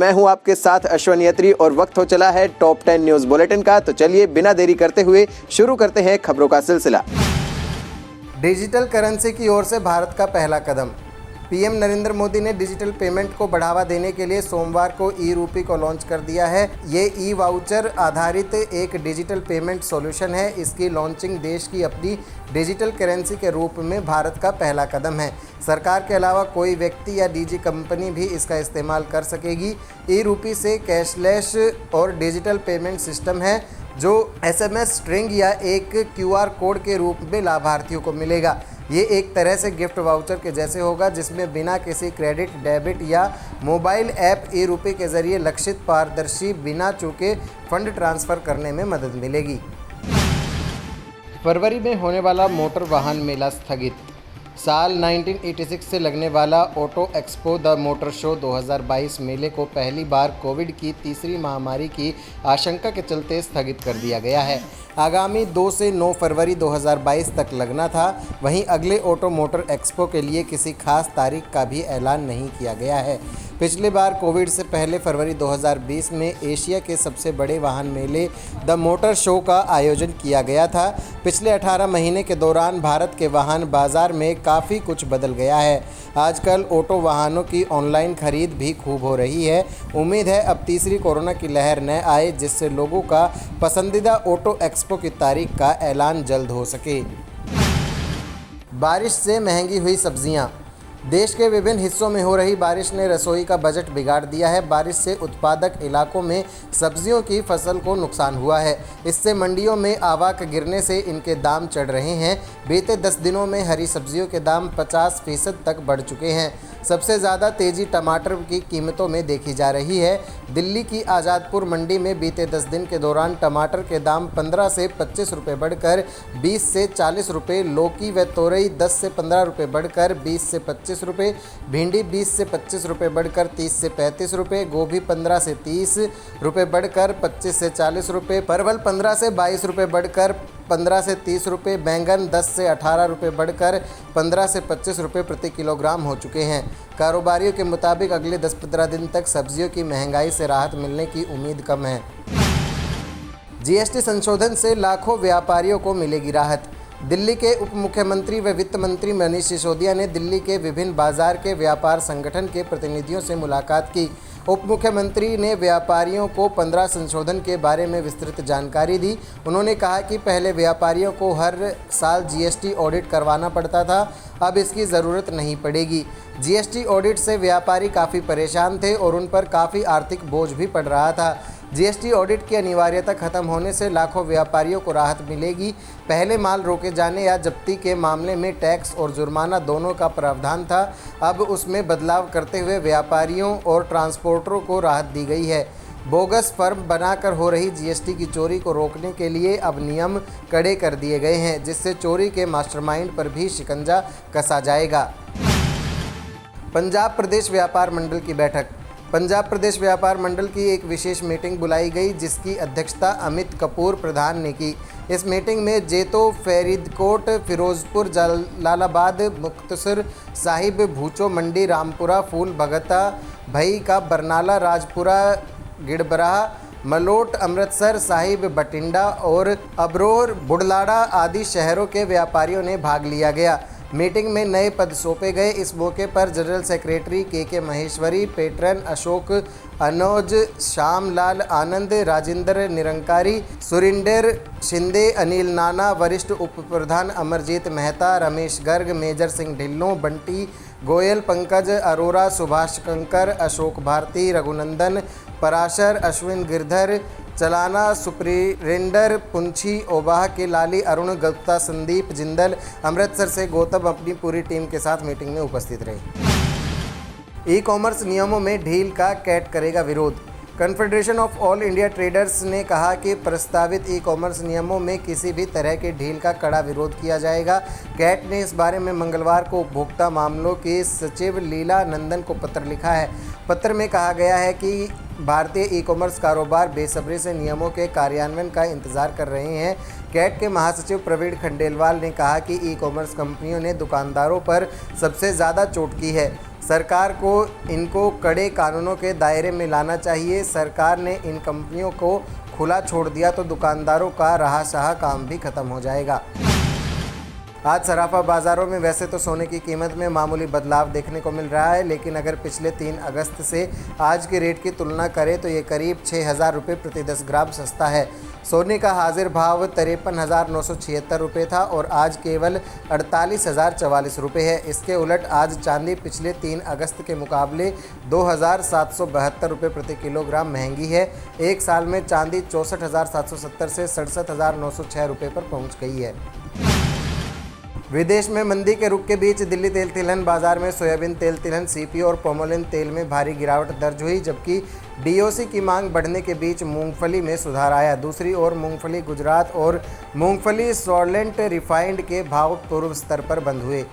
मैं हूं आपके साथ अश्विन यात्री और वक्त हो चला है टॉप 10 न्यूज बुलेटिन का। तो चलिए बिना देरी करते हुए शुरू करते हैं खबरों का सिलसिला। डिजिटल करेंसी की ओर से भारत का पहला कदम। पीएम नरेंद्र मोदी ने डिजिटल पेमेंट को बढ़ावा देने के लिए सोमवार को ई रूपी को लॉन्च कर दिया है। ये ई वाउचर आधारित एक डिजिटल पेमेंट सॉल्यूशन है। इसकी लॉन्चिंग देश की अपनी डिजिटल करेंसी के रूप में भारत का पहला कदम है। सरकार के अलावा कोई व्यक्ति या निजी कंपनी भी इसका इस्तेमाल कर सकेगी। ई रूपी से कैशलेस और डिजिटल पेमेंट सिस्टम है जो SMS स्ट्रिंग या एक QR कोड के रूप में लाभार्थियों को मिलेगा। ये एक तरह से गिफ्ट वाउचर के जैसे होगा जिसमें बिना किसी क्रेडिट, डेबिट या मोबाइल ऐप ई रूपी के जरिए लक्षित, पारदर्शी, बिना चूके फंड ट्रांसफ़र करने में मदद मिलेगी। फरवरी में होने वाला मोटर वाहन मेला स्थगित। साल 1986 से लगने वाला auto expo the motor show 2022 मेले को पहली बार कोविड की तीसरी महामारी की आशंका के चलते स्थगित कर दिया गया है। आगामी 2 से 9 फरवरी 2022 तक लगना था। वहीं अगले ऑटो मोटर एक्सपो के लिए किसी खास तारीख का भी ऐलान नहीं किया गया है। पिछली बार कोविड से पहले फरवरी 2020 में एशिया के सबसे बड़े वाहन मेले द मोटर शो का आयोजन किया गया था। पिछले 18 महीने के दौरान भारत के वाहन बाजार में काफ़ी कुछ बदल गया है। आजकल ऑटो वाहनों की ऑनलाइन खरीद भी खूब हो रही है। उम्मीद है अब तीसरी कोरोना की लहर न आए जिससे लोगों का पसंदीदा ऑटो एक्सपो की तारीख का ऐलान जल्द हो सके। बारिश से महंगी हुई सब्जियां। देश के विभिन्न हिस्सों में हो रही बारिश ने रसोई का बजट बिगाड़ दिया है। बारिश से उत्पादक इलाकों में सब्जियों की फसल को नुकसान हुआ है। इससे मंडियों में आवक गिरने से इनके दाम चढ़ रहे हैं। बीते 10 दिनों में हरी सब्जियों के दाम 50% तक बढ़ चुके हैं। सबसे ज़्यादा तेज़ी टमाटर की कीमतों में देखी जा रही है। दिल्ली की आज़ादपुर मंडी में बीते 10 दिन के दौरान टमाटर के दाम 15 से 25 रुपये बढ़कर 20 से 40 रुपये, लौकी व तोरई 10 से 15 रुपये बढ़कर 20 से 25 रुपये, भिंडी 20 से 25 रुपये बढ़कर 30 से 35 रुपये, गोभी 15 से 30 रुपये बढ़कर 25 से 40 रुपये, परवल 15 से 22 रुपये बढ़कर 15 से 30 रुपये, बैंगन 10 से 18 रुपये बढ़कर 15 से 25 रुपये प्रति किलोग्राम हो चुके हैं। कारोबारियों के मुताबिक अगले 10-15 दिन तक सब्जियों की महंगाई से राहत मिलने की उम्मीद कम है। GST संशोधन से लाखों व्यापारियों को मिलेगी राहत। दिल्ली के उप मुख्यमंत्री व वित्त मंत्री मनीष सिसोदिया ने दिल्ली के विभिन्न बाजार के व्यापार संगठन के प्रतिनिधियों से मुलाकात की। उप मुख्यमंत्री ने व्यापारियों को 15 संशोधन के बारे में विस्तृत जानकारी दी। उन्होंने कहा कि पहले व्यापारियों को हर साल GST ऑडिट करवाना पड़ता था, अब इसकी ज़रूरत नहीं पड़ेगी। GST ऑडिट से व्यापारी काफ़ी परेशान थे और उन पर काफ़ी आर्थिक बोझ भी पड़ रहा था। GST ऑडिट की अनिवार्यता खत्म होने से लाखों व्यापारियों को राहत मिलेगी। पहले माल रोके जाने या जब्ती के मामले में टैक्स और जुर्माना दोनों का प्रावधान था, अब उसमें बदलाव करते हुए व्यापारियों और ट्रांसपोर्टरों को राहत दी गई है। बोगस फर्म बनाकर हो रही GST की चोरी को रोकने के लिए अब नियम कड़े कर दिए गए हैं, जिससे चोरी के मास्टरमाइंड पर भी शिकंजा कसा जाएगा। पंजाब प्रदेश व्यापार मंडल की बैठक। पंजाब प्रदेश व्यापार मंडल की एक विशेष मीटिंग बुलाई गई जिसकी अध्यक्षता अमित कपूर प्रधान ने की। इस मीटिंग में जेतो, फरीदकोट, फिरोजपुर, जलालाबाद, मुक्तसर साहिब, भूचो मंडी, रामपुरा, फूल भगता, भई का बरनाला, राजपुरा, गिड़बराह, मलोट, अमृतसर साहिब, बठिंडा और अबरोर, बुढ़लाड़ा आदि शहरों के व्यापारियों ने भाग लिया गया। मीटिंग में नए पद सौंपे गए। इस मौके पर जनरल सेक्रेटरी के महेश्वरी, पेट्रन अशोक अनोज, श्यामलाल आनंद, राजेंद्र निरंकारी, सुरिंदर शिंदे, अनिल नाना, वरिष्ठ उप प्रधान अमरजीत मेहता, रमेश गर्ग, मेजर सिंह ढिल्लों, बंटी गोयल, पंकज अरोरा, सुभाष कंकर, अशोक भारती, रघुनंदन पराशर, अश्विन गिरधर, चलाना, सुप्रिंदर पुंछी, ओबाह के लाली, अरुण गुप्ता, संदीप जिंदल, अमृतसर से गौतम अपनी पूरी टीम के साथ मीटिंग में उपस्थित रहे। ई कॉमर्स नियमों में ढील का कैट करेगा विरोध। Confederation of all India traders ने कहा कि प्रस्तावित ई कॉमर्स नियमों में किसी भी तरह के ढील का कड़ा विरोध किया जाएगा। कैट ने इस बारे में मंगलवार को उपभोक्ता मामलों के सचिव लीला नंदन को पत्र लिखा है। पत्र में कहा गया है कि भारतीय ई कॉमर्स कारोबार बेसब्री से नियमों के कार्यान्वयन का इंतजार कर रहे हैं। कैट के महासचिव प्रवीण खंडेलवाल ने कहा कि ई कॉमर्स कंपनियों ने दुकानदारों पर सबसे ज़्यादा चोट की है। सरकार को इनको कड़े कानूनों के दायरे में लाना चाहिए। सरकार ने इन कंपनियों को खुला छोड़ दिया तो दुकानदारों का रहा सहा काम भी खत्म हो जाएगा। आज सराफा बाज़ारों में वैसे तो सोने की कीमत में मामूली बदलाव देखने को मिल रहा है, लेकिन अगर पिछले 3 अगस्त से आज के रेट की तुलना करें तो ये करीब 6,000 रुपये प्रति 10 ग्राम सस्ता है। सोने का हाजिर भाव 53,976 रुपये था और आज केवल 48,044 रुपये है। इसके उलट आज चांदी पिछले 3 अगस्त के मुकाबले 2,772 रुपये प्रति किलोग्राम महंगी है। एक साल में चांदी 64,770 से 67,906 रुपये पर पहुँच गई है। विदेश में मंदी के रुख के बीच दिल्ली तेल तिलहन बाजार में सोयाबीन तेल तिलहन, सीपीओ और पोमोलिन तेल में भारी गिरावट दर्ज हुई, जबकि डीओसी की मांग बढ़ने के बीच मूंगफली में सुधार आया। दूसरी ओर मूंगफली गुजरात और मूंगफली सॉर्लेंट रिफाइंड के भाव पूर्व स्तर पर बंद हुए।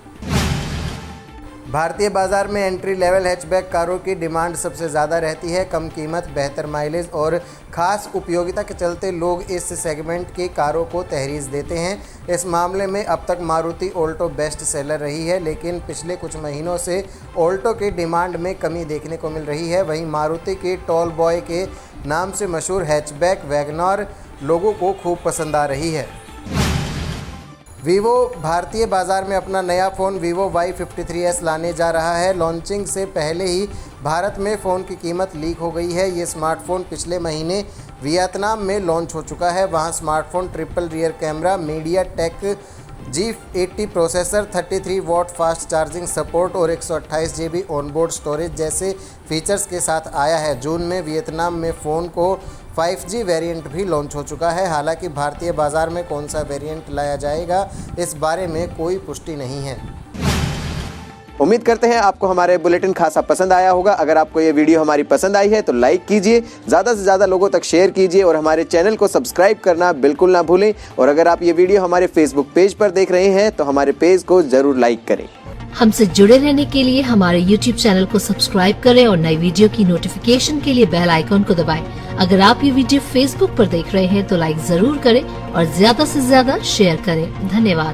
भारतीय बाजार में एंट्री लेवल हैचबैक कारों की डिमांड सबसे ज़्यादा रहती है। कम कीमत, बेहतर माइलेज और ख़ास उपयोगिता के चलते लोग इस सेगमेंट की कारों को तहरीज़ देते हैं। इस मामले में अब तक मारुति ऑल्टो बेस्ट सेलर रही है, लेकिन पिछले कुछ महीनों से ऑल्टो की डिमांड में कमी देखने को मिल रही है। वहीं मारुति की टॉल बॉय के नाम से मशहूर हैचबैक वैगनआर लोगों को खूब पसंद आ रही है। वीवो भारतीय बाजार में अपना नया फ़ोन वीवो Y53s लाने जा रहा है। लॉन्चिंग से पहले ही भारत में फ़ोन की कीमत लीक हो गई है। ये स्मार्टफ़ोन पिछले महीने वियतनाम में लॉन्च हो चुका है। वहां smartphone triple rear camera, MediaTek G80 processor, 33 watt fast charging support और 128 GB ऑनबोर्ड स्टोरेज जैसे फीचर्स के साथ आया है। जून में वियतनाम में फ़ोन को 5G वेरिएंट भी लॉन्च हो चुका है। हालांकि भारतीय बाज़ार में कौन सा वेरिएंट लाया जाएगा, इस बारे में कोई पुष्टि नहीं है। उम्मीद करते हैं आपको हमारे बुलेटिन खासा पसंद आया होगा। अगर आपको ये वीडियो हमारी पसंद आई है तो लाइक कीजिए, ज़्यादा से ज़्यादा लोगों तक शेयर कीजिए और हमारे चैनल को सब्सक्राइब करना बिल्कुल ना भूलें। और अगर आप ये वीडियो हमारे फेसबुक पेज पर देख रहे हैं तो हमारे पेज को ज़रूर लाइक करें। हमसे जुड़े रहने के लिए हमारे YouTube चैनल को सब्सक्राइब करें और नई वीडियो की नोटिफिकेशन के लिए बेल आइकॉन को दबाएं। अगर आप ये वीडियो Facebook पर देख रहे हैं तो लाइक जरूर करें और ज्यादा से ज्यादा शेयर करें। धन्यवाद।